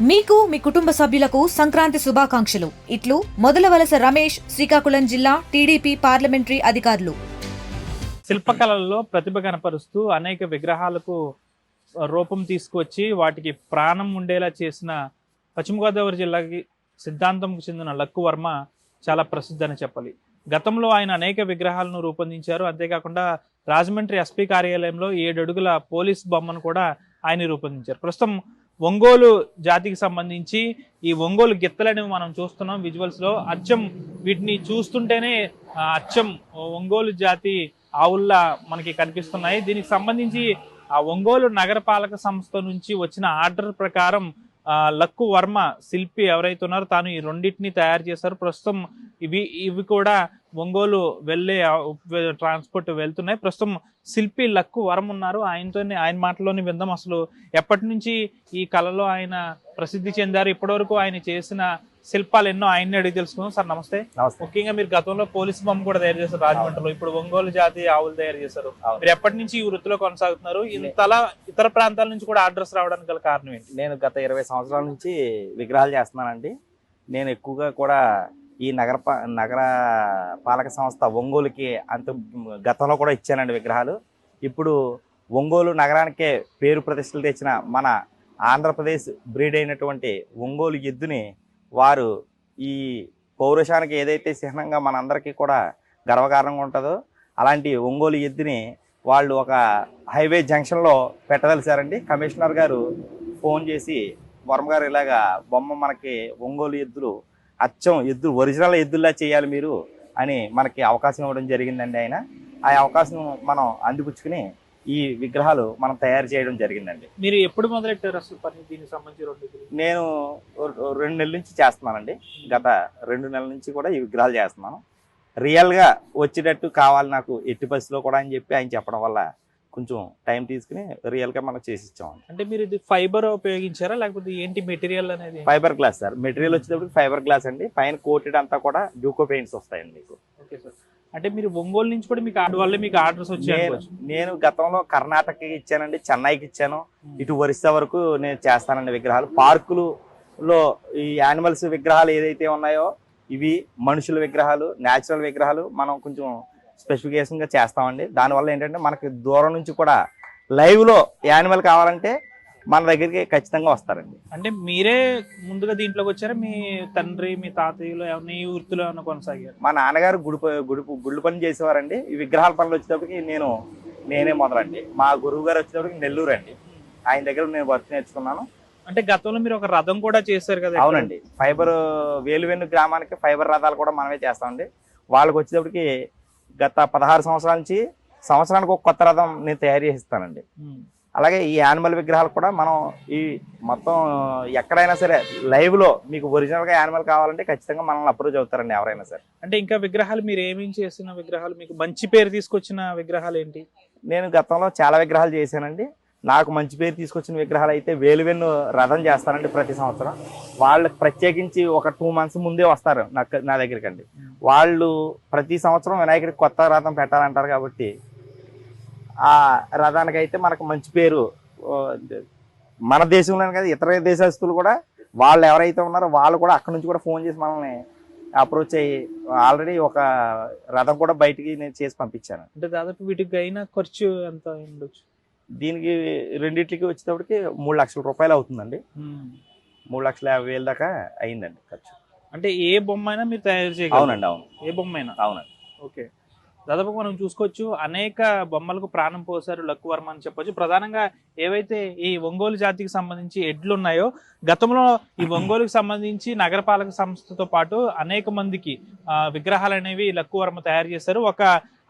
మీకు మీ కుటుంబ సభ్యులకు సంక్రాంతి శుభాకాంక్షలు. ఇట్లు మొదలవలస రమేష్, శ్రీకాకుళం జిల్లా టీడీపీ పార్లమెంటరీ అధికారులు. శిల్పకళల్లో ప్రతిభ కనపరుస్తూ అనేక విగ్రహాలకు రూపం తీసుకొచ్చి వాటికి ప్రాణం ఉండేలా చేసిన పశ్చిమ గోదావరి జిల్లాకి సిద్ధాంతంకు చెందిన లక్కు వర్మ చాలా ప్రసిద్ధి అని చెప్పాలి. గతంలో ఆయన అనేక విగ్రహాలను రూపొందించారు. అంతేకాకుండా రాజమండ్రి ఎస్పీ కార్యాలయంలో 7 అడుగుల పోలీస్ బొమ్మను కూడా ఆయన రూపొందించారు. ప్రస్తుతం ఒంగోలు జాతికి సంబంధించి ఈ ఒంగోలు గిత్తలని మనం చూస్తున్నాం విజువల్స్ లో. అచ్చం వీటిని చూస్తుంటేనే అచ్చం ఒంగోలు జాతి ఆవుల్లా మనకి కనిపిస్తున్నాయి. దీనికి సంబంధించి ఆ ఒంగోలు నగరపాలక సంస్థ నుంచి వచ్చిన ఆర్డర్ ప్రకారం లక్కు వర్మ శిల్పి ఎవరైతే ఉన్నారో తాను ఈ రెండింటిని తయారు చేశారు. ప్రస్తుతం ఇవి కూడా ఒంగోలు వెళ్ళే ట్రాన్స్పోర్ట్ వెళ్తున్నాయి. ప్రస్తుతం శిల్పి లక్కు వర్మ ఉన్నారు. ఆయన మాటలోని విందాం. అసలు ఎప్పటి నుంచి ఈ కళలో ఆయన ప్రసిద్ధి చెందారు, ఇప్పటివరకు ఆయన చేసిన శిల్పాలు ఎన్నో ఆయన్ని అడిగి తెలుసుకుందాం. సార్ నమస్తే. ముఖ్యంగా మీరు గతంలో పోలీస్ బొమ్మ కూడా తయారు చేశారు రాజమండ్రిలో, ఇప్పుడు ఒంగోలు జాతి ఆవులు తయారు చేశారు. మీరు ఎప్పటి నుంచి ఈ వృత్తిలో కొనసాగుతున్నారు? ఇంతలా ఇతర ప్రాంతాల నుంచి కూడా ఆర్డర్స్ రావడానికి గల కారణం ఏంటి? నేను గత 20 సంవత్సరాల నుంచి విగ్రహాలు చేస్తున్నానండి. నేను ఎక్కువగా కూడా ఈ నగర పాలక సంస్థ ఒంగోలుకి గతంలో కూడా ఇచ్చానండి విగ్రహాలు. ఇప్పుడు ఒంగోలు నగరానికే పేరు ప్రతిష్టలు తెచ్చిన మన ఆంధ్రప్రదేశ్ బ్రీడ్ అయినటువంటి ఒంగోలు ఎద్దుని వారు ఈ పౌరుషానికి ఏదైతే చిహ్నంగా మనందరికీ కూడా గర్వకారణంగా ఉంటుందో అలాంటి ఒంగోలు ఎద్దుని వాళ్ళు ఒక హైవే జంక్షన్లో పెట్టదలిచారండి. కమిషనర్ గారు ఫోన్ చేసి, వర్మ గారు ఇలాగా బొమ్మ మనకి ఒంగోలు ఎద్దులు అచ్చం ఒరిజినల్ ఎద్దుల్లా చేయాలి మీరు అని మనకి అవకాశం ఇవ్వడం జరిగిందండి. ఆ అవకాశం మనం అందిపుచ్చుకుని ఈ విగ్రహాలు మనం తయారు చేయడం జరిగిందండి. మీరు ఎప్పుడు మొదలెట్టారు అసలు పని దీనికి సంబంధించి? నేను 2 నెలల నుంచి చేస్తున్నానండి. గత 2 నెలల నుంచి కూడా ఈ విగ్రహాలు చేస్తున్నాను. రియల్గా వచ్చేటట్టు కావాలి నాకు ఎట్టి పరిస్థితిలో కూడా అని చెప్పి ఆయన చెప్పడం వల్ల కొంచెం టైం తీసుకుని రియల్గా మనం చేసి ఇచ్చామండి. అంటే మీరు ఇది ఫైబర్ ఉపయోగించారా లేకపోతే ఏంటి మెటీరియల్ అనేది? Fibre glass sir. మెటీరియల్ వచ్చేటప్పుడు ఫైబర్ గ్లాస్ అండి. పైన కోటెడ్ అంతా కూడా డ్యూకో పెయింట్స్ వస్తాయండి మీకు. Okay sir. అంటే మీరు ఒంగోలు నుంచి కూడా మీకు ఆర్డర్స్ వచ్చాయి? నేను గతంలో కర్ణాటకకి ఇచ్చానండి, చెన్నైకి ఇచ్చాను, ఇటు ఒరిస్సా వరకు నేను చేస్తానండి విగ్రహాలు. పార్కులలో ఈ యానిమల్స్ విగ్రహాలు ఏదైతే ఉన్నాయో ఇవి మనుషుల విగ్రహాలు, న్యాచురల్ విగ్రహాలు మనం కొంచెం స్పెసిఫికేషన్గా చేస్తామండి. దానివల్ల ఏంటంటే మనకి దూరం నుంచి కూడా లైవ్లో యానిమల్ కావాలంటే మన దగ్గరికి ఖచ్చితంగా వస్తారండి. అంటే మీరే ముందుగా దీంట్లోకి వచ్చారా? మీ తండ్రి, మీ తాతయ్యలు ఏమన్నా ఈ వృత్తిలో ఏమన్నా కొనసాగారు? మా నాన్నగారు గుళ్ళు పని చేసేవారండి. ఈ విగ్రహాల పనులు వచ్చేటప్పటికి నేనే మొదలండి. మా గురువు గారు వచ్చేటప్పటికి నెల్లూరు అండి. ఆయన దగ్గర నేను వర్క్ నేర్చుకున్నాను. అంటే గతంలో మీరు ఒక రథం కూడా చేశారు కదా? అవునండి. ఫైబర్ వేలువెన్ను గ్రామానికి ఫైబర్ రథాలు కూడా మనమే చేస్తామండి. వాళ్ళకి వచ్చేటప్పటికి గత 16 సంవత్సరాల నుంచి సంవత్సరానికి ఒక కొత్త రథం నేను తయారు చేసిస్తానండి. అలాగే ఈ యానిమల్ విగ్రహాలు కూడా మనం ఈ మొత్తం ఎక్కడైనా సరే లైవ్లో మీకు ఒరిజినల్గా యానిమల్ కావాలంటే ఖచ్చితంగా మనల్ని అప్రోచ్ అవుతారండి ఎవరైనా సరే. అంటే ఇంకా విగ్రహాలు మీరు ఏమేమి చేసిన విగ్రహాలు, మీకు మంచి పేరు తీసుకొచ్చిన విగ్రహాలు ఏంటి? నేను గతంలో చాలా విగ్రహాలు చేశానండి. నాకు మంచి పేరు తీసుకొచ్చిన విగ్రహాలు అయితే వేలువెన్ను రథం చేస్తానండి ప్రతి సంవత్సరం. వాళ్ళకి ప్రత్యేకించి ఒక 2 months ముందే వస్తారు నా దగ్గరికి అండి. వాళ్ళు ప్రతి సంవత్సరం వినాయకుడికి కొత్త రథం పెట్టాలంటారు కాబట్టి ఆ రథానికి అయితే మనకు మంచి పేరు మన దేశంలోనే కదా ఇతర దేశస్తులు కూడా వాళ్ళు ఎవరైతే ఉన్నారో వాళ్ళు కూడా అక్కడ నుంచి కూడా ఫోన్ చేసి మనల్ని అప్రోచ్ అయ్యి ఆల్రెడీ ఒక రథం కూడా బయటికి నేను చేసి పంపించాను. అంటే దాదాపు వీటికి అయినా ఖర్చు ఎంత ఉండొచ్చు? దీనికి రెండింటికి వచ్చేటప్పటికి 3 లక్షల రూపాయలు అవుతుందండి. 3,50,000 దాకా అయిందండి ఖర్చు. అంటే ఏ బొమ్మ అయినా మీరు తయారు చేయగలరు? అవునండి, అవును. ఏ బొమ్మ అయినా? అవునండి. ఓకే. దాదాపు మనం చూసుకోవచ్చు అనేక బొమ్మలకు ప్రాణం పోసారు లక్కు వర్మ అని చెప్పొచ్చు. ప్రధానంగా ఏవైతే ఈ ఒంగోలు జాతికి సంబంధించి ఎడ్లు ఉన్నాయో గతంలో ఈ ఒంగోలుకి సంబంధించి నగరపాలక సంస్థతో పాటు అనేక మందికి విగ్రహాలు అనేవి లక్కు వర్మ తయారు చేశారు. ఒక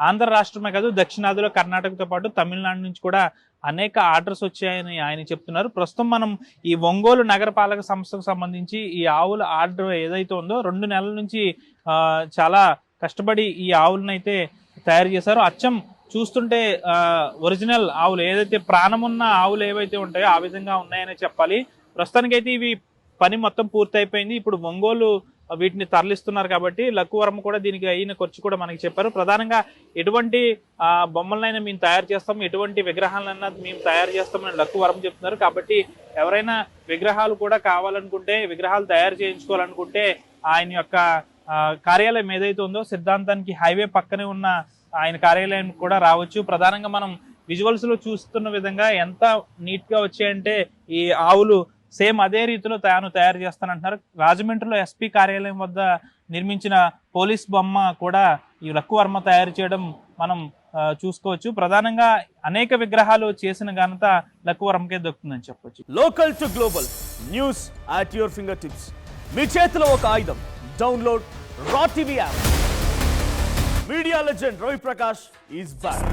ఆంధ్ర రాష్ట్రమే కాదు, దక్షిణాదిలో కర్ణాటకతో పాటు తమిళనాడు నుంచి కూడా అనేక ఆర్డర్స్ వచ్చాయని ఆయన చెప్తున్నారు. ప్రస్తుతం మనం ఈ ఒంగోలు నగరపాలక సంస్థకు సంబంధించి ఈ ఆవుల ఆర్డర్ ఏదైతే ఉందో 2 నెలల నుంచి చాలా కష్టపడి ఈ ఆవులను అయితే తయారు చేశారు. అచ్చం చూస్తుంటే ఒరిజినల్ ఆవులు ఏదైతే ప్రాణమున్న ఆవులు ఏవైతే ఉంటాయో ఆ విధంగా ఉన్నాయని చెప్పాలి. ప్రస్తుతానికైతే ఇవి పని మొత్తం పూర్తి అయిపోయింది. ఇప్పుడు ఒంగోలు వీటిని తరలిస్తున్నారు కాబట్టి లక్కువరం కూడా దీనికి అయిన ఖర్చు కూడా మనకి చెప్పారు. ప్రధానంగా ఎటువంటి బొమ్మలనైనా మేము తయారు చేస్తాం, ఎటువంటి విగ్రహాలైనా మేము తయారు చేస్తామని లక్కువరం చెప్తున్నారు. కాబట్టి ఎవరైనా విగ్రహాలు కూడా కావాలనుకుంటే, విగ్రహాలు తయారు చేయించుకోవాలనుకుంటే ఆయన యొక్క కార్యాలయం ఏదైతే ఉందో సిద్ధాంతానికి హైవే పక్కనే ఉన్న ఆయన కార్యాలయం కూడా రావచ్చు. ప్రధానంగా మనం విజువల్స్ లో చూస్తున్న విధంగా ఎంత నీట్ గా వచ్చాయంటే ఈ ఆవులు సేమ్ అదే రీతిలో తయారు చేస్తానంటున్నారు. రాజమండ్రిలో ఎస్పీ కార్యాలయం వద్ద నిర్మించిన పోలీస్ బొమ్మ కూడా ఈ లక్కువర్మ తయారు చేయడం మనం చూసుకోవచ్చు. ప్రధానంగా అనేక విగ్రహాలు చేసిన ఘనత లక్కువర్మకే దక్కుతుందని చెప్పొచ్చు. Local to global news at your fingertips. మీ చేతిలో ఒక ఆయుధం. Download Raw TV app. Media legend Ravi Prakash is back.